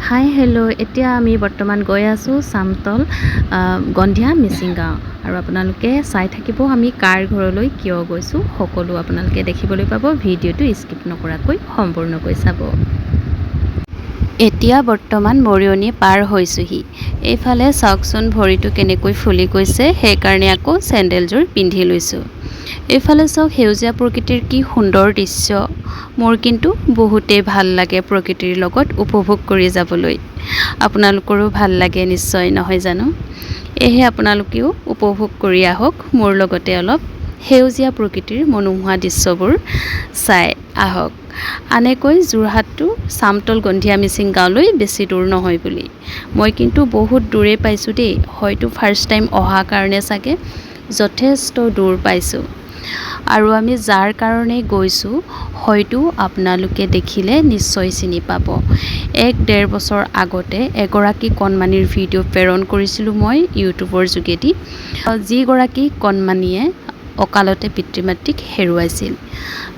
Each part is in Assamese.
হাই হেল্ল' এতিয়া আমি বৰ্তমান গৈ আছোঁ চামতল গন্ধিয়া মিচিং গাঁও আৰু আপোনালোকে চাই থাকিব আমি কাৰ ঘৰলৈ কিয় গৈছোঁ সকলো আপোনালোকে দেখিবলৈ পাব ভিডিঅ'টো স্কিপ নকৰাকৈ সম্পূৰ্ণকৈ চাব। এতিয়া বৰ্তমান মৰিয়নি পাৰ হৈছোঁহি। এইফালে চাওকচোন ভৰিটো কেনেকৈ ফুলি গৈছে, সেইকাৰণে আকৌ চেণ্ডেলযোৰ পিন্ধি লৈছোঁ। এইফালে চাওক সেউজীয়া প্ৰকৃতিৰ কি সুন্দৰ দৃশ্য। মোৰ কিন্তু বহুতেই ভাল লাগে প্ৰকৃতিৰ লগত উপভোগ কৰি যাবলৈ। আপোনালোকৰো ভাল লাগে নিশ্চয়, নহয় জানো? এহে আপোনালোকেও উপভোগ কৰি আহক মোৰ লগতে অলপ সেউজীয়া প্ৰকৃতিৰ মনোমোহা দৃশ্যবোৰ চাই আহক। আনেকৈ যোৰহাটটো চামতল গন্ধিয়া মিচিং গাঁৱলৈ বেছি দূৰ নহয় বুলি। মই কিন্তু বহুত দূৰে পাইছোঁ দেই, হয়তো ফাৰ্ষ্ট টাইম অহা কাৰণে চাগে যথেষ্ট দূৰ পাইছোঁ। আৰু আমি যাৰ কাৰণে গৈছোঁ হয়তো আপোনালোকে দেখিলে নিশ্চয় চিনি পাব। 1-1.5 বছৰ আগতে এগৰাকী কণমানিৰ ভিডিঅ' প্ৰেৰণ কৰিছিলোঁ মই ইউটিউবৰ যোগেদি, যিগৰাকী কণমানিয়ে অকালতে পিতৃ মাতৃক হেৰুৱাইছিল।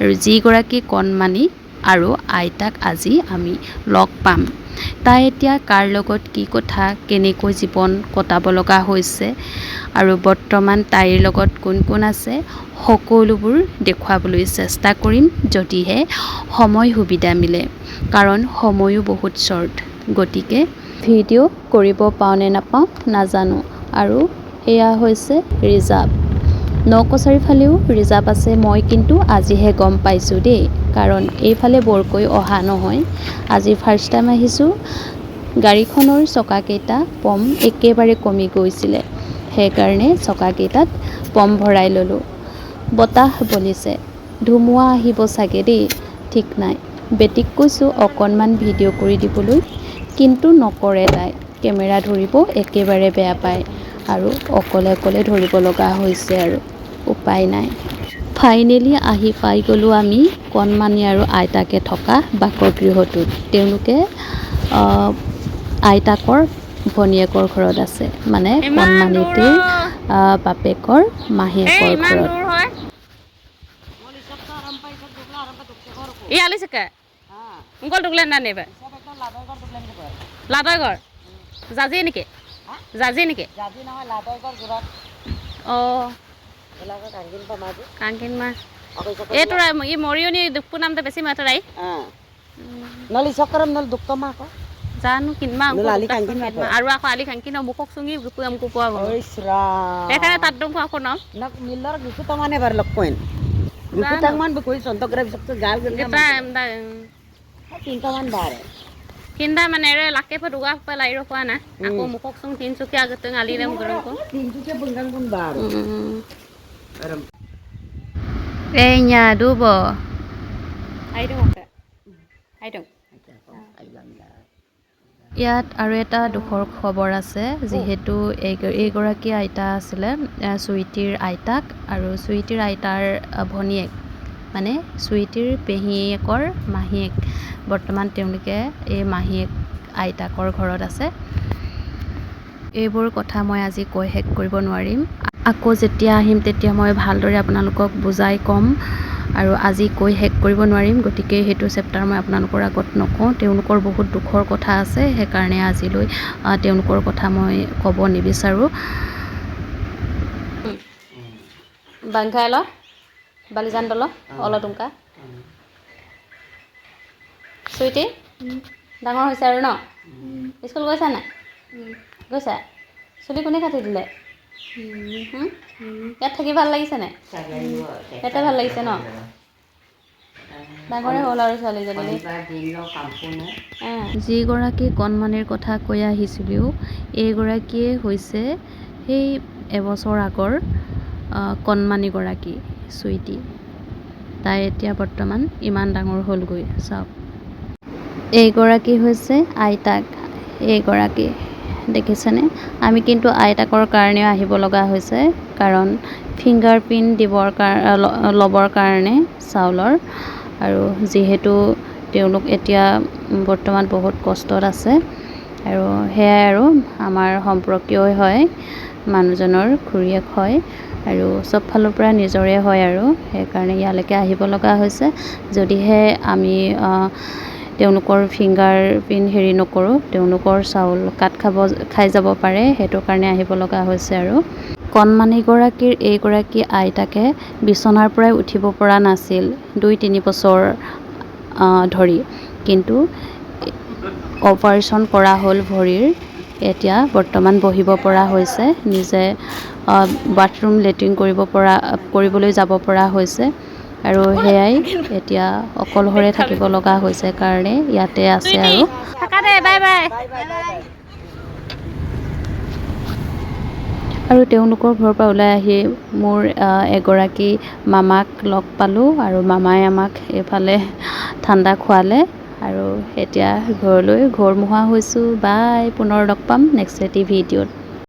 আৰু যিগৰাকী কণমানি আৰু আইতাক আজি আমি লগ পাম। তাই এতিয়া কাৰ লগত কি কথা, কেনেকৈ জীৱন কটাব লগা হৈছে আৰু বৰ্তমান তাইৰ লগত কোন কোন আছে, সকলোবোৰ দেখুৱাবলৈ চেষ্টা কৰিম যদিহে সময় সুবিধা মিলে, কাৰণ সময়ো বহুত শ্বৰ্ট। গতিকে ভিডিঅ' কৰিব পাওঁ নে নাপাওঁ নাজানো। আৰু এয়া হৈছে ৰিজাৰ্ভ, নকছাৰিৰ ফালেও ৰিজাৰ্ভ আছে। মই কিন্তু আজিহে গম পাইছোঁ দেই, কাৰণ এইফালে বৰকৈ অহা নহয়, আজি ফাৰ্ষ্ট টাইম আহিছোঁ। গাড়ীখনৰ চকাকেইটা পম একেবাৰে কমি গৈছিলে, সেইকাৰণে চকাকেইটাত পম ভৰাই ল'লোঁ। বতাহ বলিছে, ধুমুহা আহিব চাগে দেই, ঠিক নাই। বেটিক কৈছোঁ অকণমান ভিডিঅ' কৰি দিবলৈ, কিন্তু নকৰে তাই। কেমেৰা ধৰিব একেবাৰে বেয়া পায় আৰু অকলে অকলে ধৰিব লগা হৈছে আৰু উপায় নাই। ফাইনেলি আহি পাই গ'লোঁ আমি কণমানি আৰু আইতাকে থকা বাসগৃহটোত। তেওঁলোকে আইতাকৰ ভনীয়েকৰ ঘৰত আছে, মানে কণমানিটিৰ বাপেকৰ মাহীয়েকৰ ঘৰত। লাদৈগড় জাজি নেকি? জাজি নেকি? অঁ কাংকিন মাছ এইটো ই মৰিয়নি দুখপুৰ নামটো বেছি মাত্ৰাই নলি চক্ৰম নল দুখ কমা আকৌ জানো কিনমা আৰু আকৌ আলি খাংকি ন মুখক চুঙি আমকো পোৱা গ'ল সেইকাৰণে তাত দম আকৌ ন মিলৰ গুকুতা মানে বাৰ লগ পইন গুকুতাক মান বকৰি চন্তগ্ৰাফ সবটো গাল গন্না তিনটামান বাৰ কিন্দা মানে ৰে লাকে ফ দুগা পেলাই ৰখোৱা না আকৌ মুখক চুং তিনচুকীয়া আগতে আলি ৰেম গৰমকো তিনচুকীয়া বংগাং কোন বাৰ এই nya dubo আইটো মতে আইটো ইয়াত আৰু এটা দুখৰ খবৰ আছে, যিহেতু এইগৰাকী আইতা আছিলে চুইটিৰ আইতাক, আৰু চুইটিৰ আইতাৰ ভনীয়েক মানে চুইটিৰ পেহীয়েকৰ মাহীয়েক। বৰ্তমান তেওঁলোকে এই মাহীয়েক আইতাকৰ ঘৰত আছে। এইবোৰ কথা মই আজি কৈ শেষ কৰিব নোৱাৰিম। আকৌ যেতিয়া আহিম তেতিয়া মই ভালদৰে আপোনালোকক বুজাই ক'ম, আৰু আজি কৈ শেষ কৰিব নোৱাৰিম। গতিকে সেইটো চেপ্টাৰ মই আপোনালোকৰ আগত নকওঁ, তেওঁলোকৰ বহুত দুখৰ কথা আছে, সেইকাৰণে আজিলৈ তেওঁলোকৰ কথা মই ক'ব নিবিচাৰোঁ। বাংখাইল বালিজান দল অলটুংকা চুইটি ডাঙৰ হৈছে আৰু ন? স্কুল গৈছা নাই? গৈছা? চুলি কোনে কাটি দিলে? ইয়াত থাকি ভাল লাগিছে নাই? ইয়াতে ভাল লাগিছে ন? ডাঙৰে হ'ল আৰু ছোৱালীজনী। যিগৰাকী কণমানিৰ কথা কৈ আহিছিলোঁ, এইগৰাকীয়ে হৈছে সেই এবছৰ আগৰ কণমানিগৰাকী চুইটি। তাই এতিয়া বৰ্তমান ইমান ডাঙৰ হ'লগৈ চাওক। এইগৰাকী হৈছে আইতাক, এইগৰাকী দেখিছেনে? আমি কিন্তু আইতাকৰ কাৰণেও আহিব লগা হৈছে, কাৰণ ফিংগাৰ প্ৰিণ্ট ল'বৰ কাৰণে চাউলৰ, আৰু যিহেতু তেওঁলোক এতিয়া বৰ্তমান বহুত কষ্টত আছে, আৰু সেয়াই আৰু আমাৰ সম্পৰ্কীয়ই হয়, মানুহজনৰ খুৰীয়েক হয়। আৰু চব ফালৰ পৰা নিজৰে হয় আৰু সেইকাৰণে ইয়ালৈকে আহিব লগা হৈছে। যদিহে আমি তেওঁলোকৰ ফিংগাৰ প্ৰিণ্ট হেৰি নকৰোঁ, তেওঁলোকৰ চাউল কাট খাই যাব পাৰে, সেইটো কাৰণে আহিব লগা হৈছে আৰু কণমানিগৰাকীৰ এইগৰাকী আইতাকে বিচনাৰ পৰাই উঠিব পৰা নাছিল 2-3 বছৰ ধৰি, কিন্তু অপাৰেশ্যন কৰা হ'ল ভৰিৰ। এতিয়া বৰ্তমান বহিব পৰা হৈছে, নিজে বাথৰুম লেট্ৰিন কৰিবলৈ যাব পৰা হৈছে, আৰু সেয়াই এতিয়া অকলশৰে থাকিব লগা হৈছে কাৰণে ইয়াতে আছে আৰু আৰু তেওঁলোকৰ ঘৰৰ পৰা ওলাই আহি মোৰ এগৰাকী মামাক লগ পালোঁ, আৰু মামাই আমাক এইফালে ঠাণ্ডা খোৱালে, আৰু এতিয়া ঘৰমুৱা হৈছোঁ। বাই, পুনৰ লগ পাম নেক্সট এটি ভিডিঅ'ত।